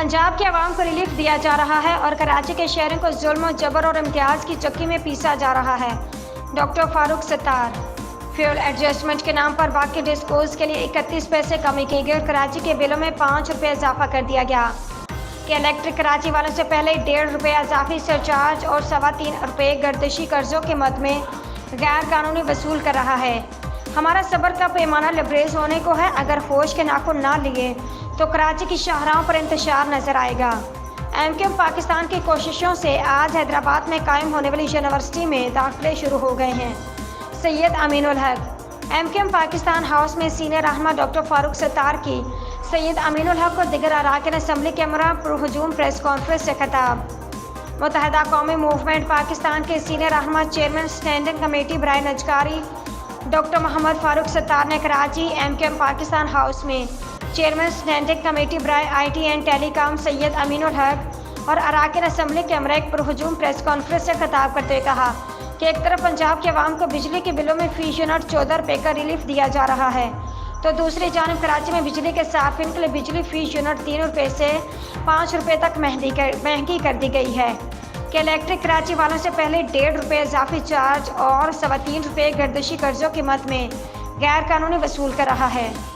पंजाब के अवाम को रिलीफ दिया जा रहा है और कराची के शहरों को जुल्म, जबर और इम्तियाज़ की चक्की में पीसा जा रहा है। Doctor Farooq Sattar. Fuel adjustment के नाम पर बाकी डिस्पोज के लिए 31 पैसे कमी की गई और कराची के बिलों में 5 रुपये इजाफा कर दिया गया कि इलेक्ट्रिक कराची वालों से पहले 1.5 रुपये इजाफी सरचार्ज और 3.25 रुपये गर्दिशी कर्जों के मद में गैर कानूनी वसूल कर रहा है। हमारा सब्र का पैमाना लबरेज होने को है। अगर होश के नाखून ना लिए तो कराची की शाहराहों पर इंतशार नजर आएगा। एमक्यूएम पाकिस्तान की कोशिशों से आज हैदराबाद में कायम होने वाली यूनिवर्सिटी में दाखिले शुरू हो गए हैं। सैयद अमीनुल हक। एमक्यूएम पाकिस्तान हाउस में सीनियर रहनुमा डॉक्टर फारूक सत्तार की सैयद अमीनुल हक और दिगर अरकान असम्बली के हमरा पुरहुजूम प्रेस कॉन्फ्रेंस से खिताब। मुत्तहिदा कौमी मूवमेंट पाकिस्तान के सीनियर रहनुमा चेयरमैन स्टैंडिंग कमेटी बराए नजकारी डॉक्टर मोहम्मद फारूक सत्तार ने कराची एमक्यूएम पाकिस्तान हाउस में चेयरमैन स्टैंडिंग कमेटी बराए IT and telecom Syed Aminul Haq और अरकान असम्बली के हमरा एक पुरहुजूम प्रेस कॉन्फ्रेंस से खिताब करते हुए कहा कि एक तरफ पंजाब के अवाम को बिजली के बिलों में फी यूनिट 14 रुपये का रिलीफ दिया जा रहा है, तो दूसरी जानब कराची में बिजली के सार्फिन के लिए बिजली फी यूनिट 3 रुपये से 5 रुपये तक महंगी कर दी गई है कि इलेक्ट्रिक कराची वालों से पहले 1.5 रुपये इजाफी चार्ज और 3.25 रुपये गर्दिशी कर्जों की मद में गैर कानूनी वसूल कर रहा है।